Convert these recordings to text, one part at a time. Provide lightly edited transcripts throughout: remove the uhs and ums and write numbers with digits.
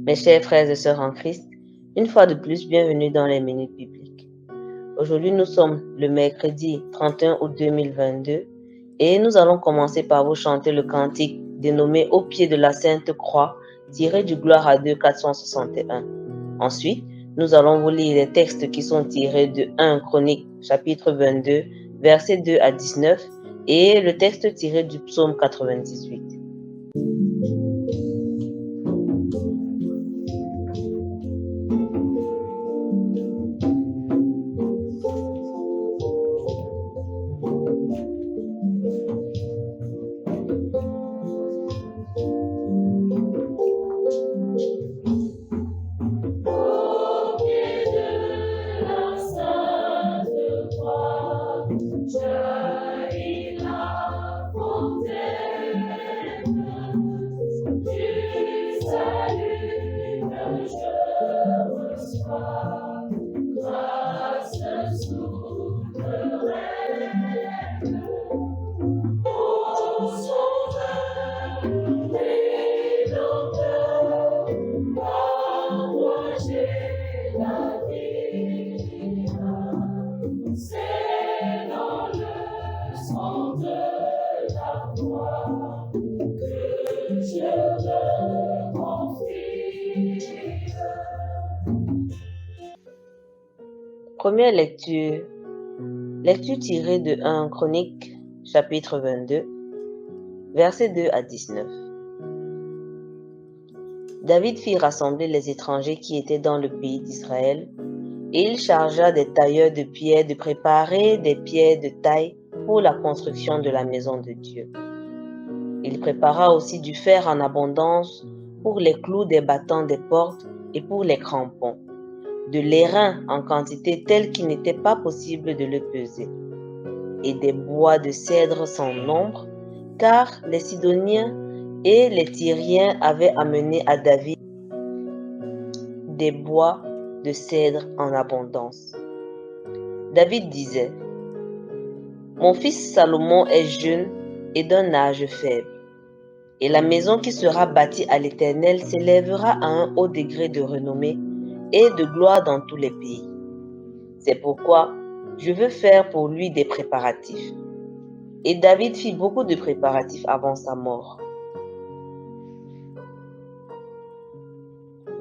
Mes chers frères et sœurs en Christ, une fois de plus, bienvenue dans les Minutes Bibliques. Aujourd'hui, nous sommes le mercredi 31 août 2022 et nous allons commencer par vous chanter le cantique dénommé Au pied de la Sainte Croix, tiré du Gloire à Dieu 461. Ensuite, nous allons vous lire les textes qui sont tirés de 1 Chroniques chapitre 22, versets 2 à 19 et le texte tiré du psaume 98. Première lecture. Lecture tirée de 1 Chroniques, chapitre 22, versets 2 à 19. David fit rassembler les étrangers qui étaient dans le pays d'Israël, et il chargea des tailleurs de pierre de préparer des pierres de taille pour la construction de la maison de Dieu. Il prépara aussi du fer en abondance pour les clous des battants des portes et pour les crampons, de l'airain en quantité telle qu'il n'était pas possible de le peser, et des bois de cèdre sans nombre, car les Sidoniens et les Tyriens avaient amené à David des bois de cèdre en abondance. David disait: « Mon fils Salomon est jeune et d'un âge faible, et la maison qui sera bâtie à l'Éternel s'élèvera à un haut degré de renommée et de gloire dans tous les pays. C'est pourquoi je veux faire pour lui des préparatifs. » Et David fit beaucoup de préparatifs avant sa mort.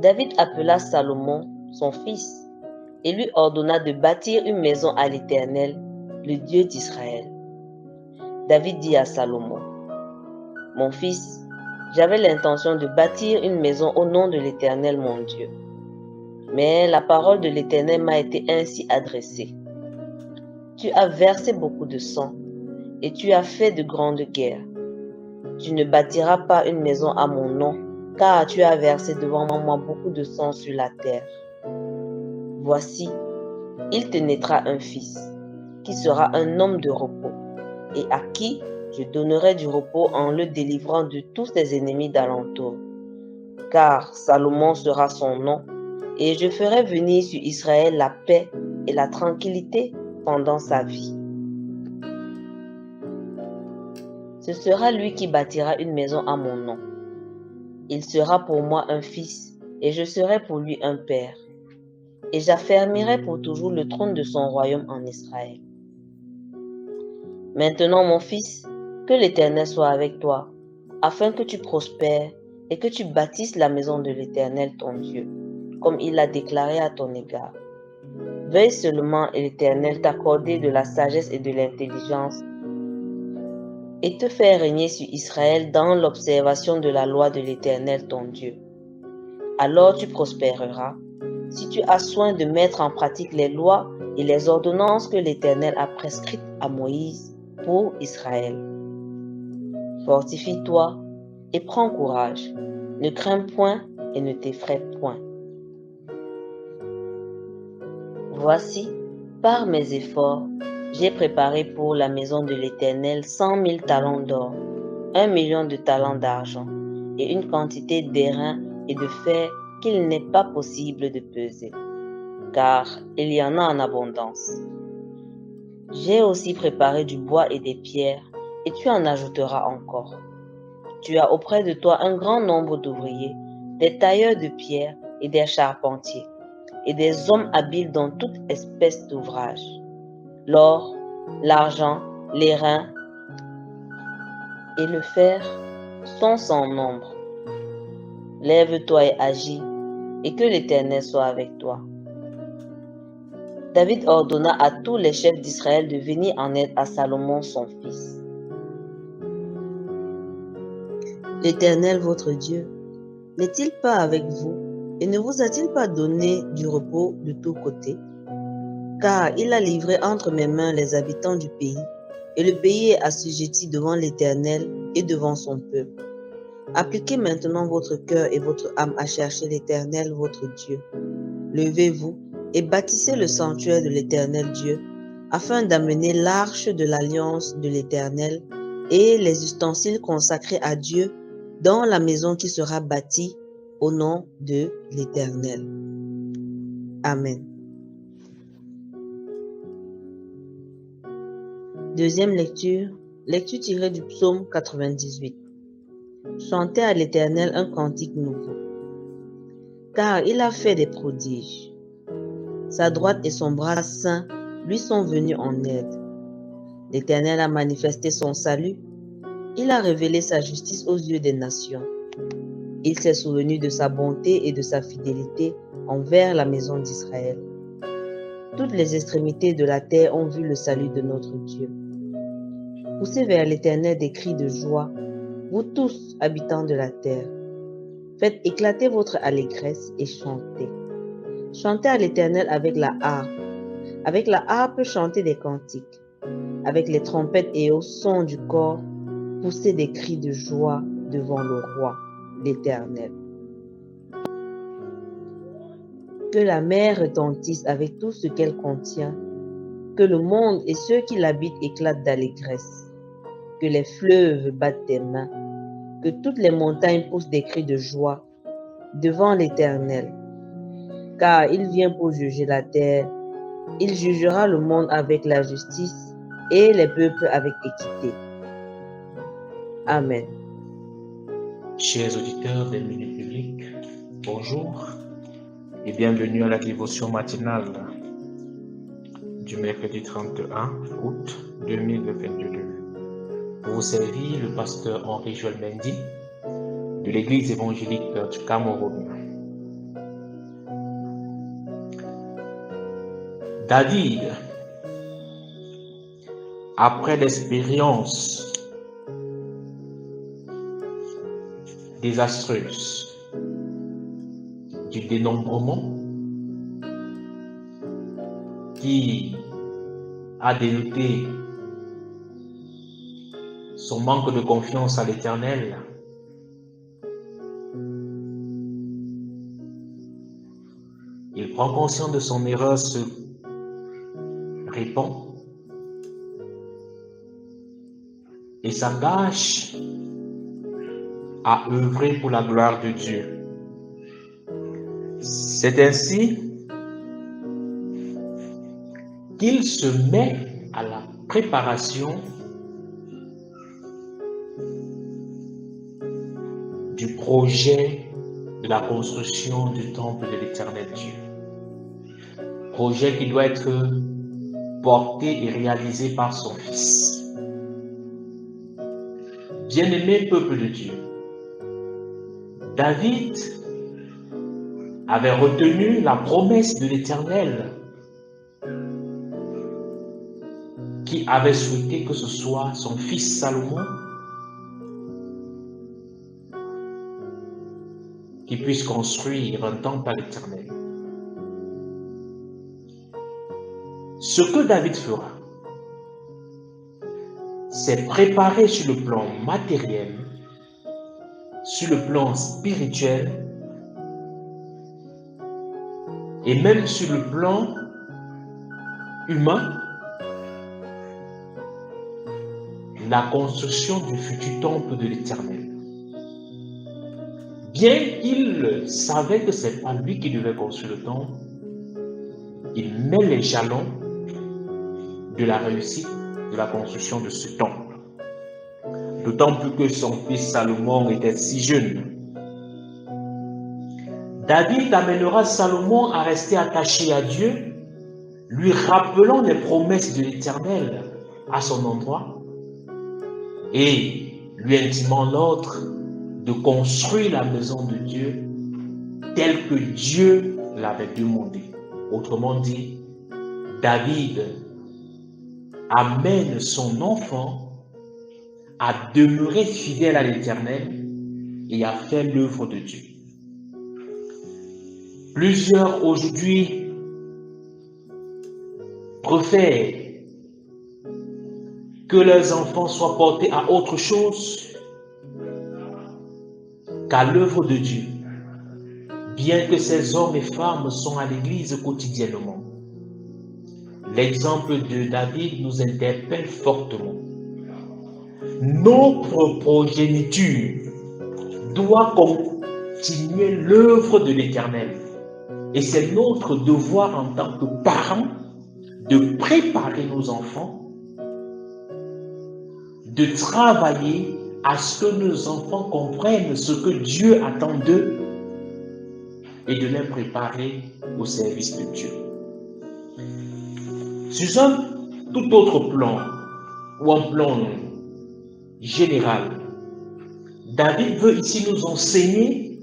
David appela Salomon, son fils, et lui ordonna de bâtir une maison à l'Éternel, le Dieu d'Israël. David dit à Salomon: « Mon fils, j'avais l'intention de bâtir une maison au nom de l'Éternel mon Dieu. Mais la parole de l'Éternel m'a été ainsi adressée. Tu as versé beaucoup de sang et tu as fait de grandes guerres. Tu ne bâtiras pas une maison à mon nom, car tu as versé devant moi beaucoup de sang sur la terre. Voici, il te naîtra un fils, qui sera un homme de repos, et à qui je donnerai du repos en le délivrant de tous ses ennemis d'alentour. Car Salomon sera son nom, et je ferai venir sur Israël la paix et la tranquillité pendant sa vie. Ce sera lui qui bâtira une maison à mon nom. Il sera pour moi un fils, et je serai pour lui un père. Et j'affermirai pour toujours le trône de son royaume en Israël. Maintenant, mon fils, que l'Éternel soit avec toi, afin que tu prospères et que tu bâtisses la maison de l'Éternel ton Dieu, comme il l'a déclaré à ton égard. Veuille seulement, et l'Éternel t'accorder de la sagesse et de l'intelligence, et te faire régner sur Israël dans l'observation de la loi de l'Éternel ton Dieu. Alors tu prospéreras, si tu as soin de mettre en pratique les lois et les ordonnances que l'Éternel a prescrites à Moïse pour Israël. Fortifie-toi et prends courage, ne crains point et ne t'effraie point. Voici, par mes efforts, j'ai préparé pour la maison de l'Éternel 100 000 talents d'or, 1 million de talents d'argent, et une quantité d'airain et de fer qu'il n'est pas possible de peser, car il y en a en abondance. J'ai aussi préparé du bois et des pierres, et tu en ajouteras encore. Tu as auprès de toi un grand nombre d'ouvriers, des tailleurs de pierre et des charpentiers, et des hommes habiles dans toute espèce d'ouvrage. L'or, l'argent, l'airain et le fer sont sans nombre. Lève-toi et agis, et que l'Éternel soit avec toi. David ordonna à tous les chefs d'Israël de venir en aide à Salomon son fils. L'Éternel votre Dieu n'est-il pas avec vous et ne vous a-t-il pas donné du repos de tous côtés? Car il a livré entre mes mains les habitants du pays, et le pays est assujetti devant l'Éternel et devant son peuple. Appliquez maintenant votre cœur et votre âme à chercher l'Éternel votre Dieu. Levez-vous et bâtissez le sanctuaire de l'Éternel Dieu, afin d'amener l'arche de l'alliance de l'Éternel et les ustensiles consacrés à Dieu dans la maison qui sera bâtie au nom de l'Éternel. Amen. Deuxième lecture, lecture tirée du psaume 98. Chantez à l'Éternel un cantique nouveau, car il a fait des prodiges. Sa droite et son bras saint lui sont venus en aide. L'Éternel a manifesté son salut. Il a révélé sa justice aux yeux des nations. Il s'est souvenu de sa bonté et de sa fidélité envers la maison d'Israël. Toutes les extrémités de la terre ont vu le salut de notre Dieu. Poussez vers l'Éternel des cris de joie, vous tous, habitants de la terre. Faites éclater votre allégresse et chantez. Chantez à l'Éternel avec la harpe. Avec la harpe, chantez des cantiques. Avec les trompettes et au son du corps, poussez des cris de joie devant le roi, l'Éternel. Que la mer retentisse avec tout ce qu'elle contient, que le monde et ceux qui l'habitent éclatent d'allégresse, que les fleuves battent des mains, que toutes les montagnes poussent des cris de joie devant l'Éternel. Car il vient pour juger la terre, il jugera le monde avec la justice et les peuples avec équité. Amen. Chers auditeurs des Minutes Bibliques, bonjour et bienvenue à la dévotion matinale du mercredi 31 août 2022. Pour vous servir, le pasteur Henri-Joël Mendy de l'église évangélique du Cameroun. David, après l'expérience désastreuse du dénombrement qui a dénoté son manque de confiance à l'Éternel, il prend conscience de son erreur, se répand et s'engage à œuvrer pour la gloire de Dieu. C'est ainsi qu'il se met à la préparation du projet de la construction du temple de l'Éternel Dieu. Projet qui doit être porté et réalisé par son Fils. Bien-aimé peuple de Dieu, David avait retenu la promesse de l'Éternel qui avait souhaité que ce soit son fils Salomon qui puisse construire un temple à l'Éternel. Ce que David fera, c'est préparer sur le plan matériel, sur le plan spirituel et même sur le plan humain, la construction du futur temple de l'Éternel. Bien qu'il savait que ce n'est pas lui qui devait construire le temple, il met les jalons de la réussite de la construction de ce temple. D'autant plus que son fils Salomon était si jeune. David amènera Salomon à rester attaché à Dieu, lui rappelant les promesses de l'Éternel à son endroit et lui intimant l'ordre de construire la maison de Dieu telle que Dieu l'avait demandé. Autrement dit, David amène son enfant à demeurer fidèle à l'Éternel et à faire l'œuvre de Dieu. Plusieurs aujourd'hui préfèrent que leurs enfants soient portés à autre chose qu'à l'œuvre de Dieu, bien que ces hommes et femmes sont à l'église quotidiennement. L'exemple de David nous interpelle fortement. Notre progéniture doit continuer l'œuvre de l'Éternel. Et c'est notre devoir en tant que parents de préparer nos enfants, de travailler à ce que nos enfants comprennent ce que Dieu attend d'eux et de les préparer au service de Dieu. Sur un tout autre plan, ou un plan général, David veut ici nous enseigner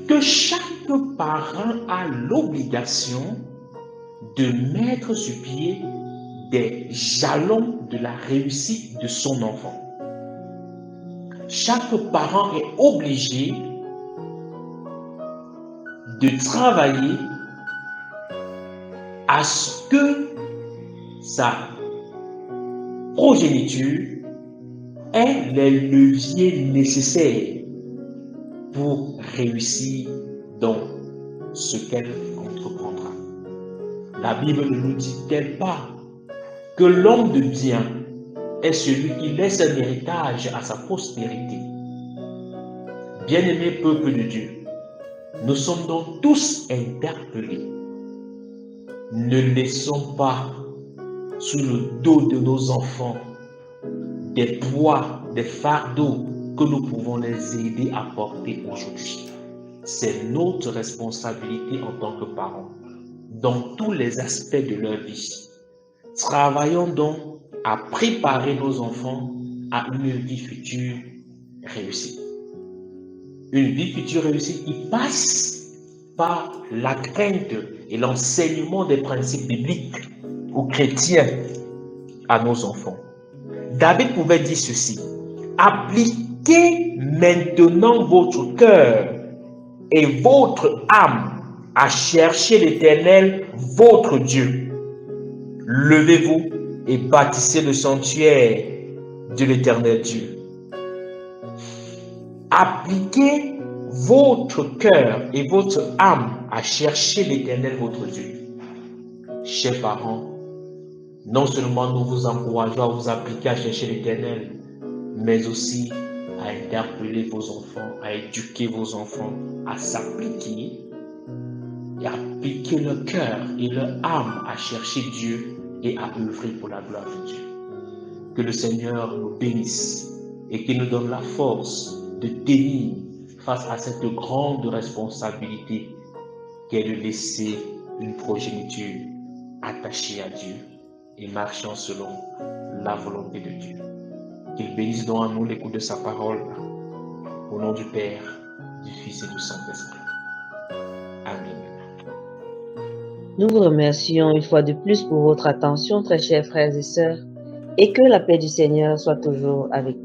que chaque parent a l'obligation de mettre sur pied des jalons de la réussite de son enfant. Chaque parent est obligé de travailler à ce que sa progéniture ait les leviers nécessaires pour réussir dans ce qu'elle entreprendra. La Bible ne nous dit-elle pas que l'homme de bien est celui qui laisse un héritage à sa postérité? Bien-aimés peuple de Dieu, nous sommes donc tous interpellés. Ne laissons pas sous le dos de nos enfants des poids, des fardeaux que nous pouvons les aider à porter aujourd'hui. C'est notre responsabilité en tant que parents, dans tous les aspects de leur vie. Travaillons donc à préparer nos enfants à une vie future réussie. Une vie future réussie qui passe par la crainte et l'enseignement des principes bibliques ou chrétiens à nos enfants. David pouvait dire ceci: appliquez maintenant votre cœur et votre âme à chercher l'Éternel, votre Dieu. Levez-vous et bâtissez le sanctuaire de l'Éternel Dieu. Appliquez votre cœur et votre âme à chercher l'Éternel, votre Dieu. Chers parents, non seulement nous vous encourageons à vous appliquer à chercher l'Éternel, mais aussi à interpeller vos enfants, à éduquer vos enfants, à s'appliquer et à appliquer leur cœur et leur âme à chercher Dieu et à œuvrer pour la gloire de Dieu. Que le Seigneur nous bénisse et qu'il nous donne la force de tenir face à cette grande responsabilité qu'est de laisser une progéniture attachée à Dieu et marchant selon la volonté de Dieu. Qu'il bénisse donc à nous l'écoute de sa parole, au nom du Père, du Fils et du Saint-Esprit. Amen. Nous vous remercions une fois de plus pour votre attention, très chers frères et sœurs, et que la paix du Seigneur soit toujours avec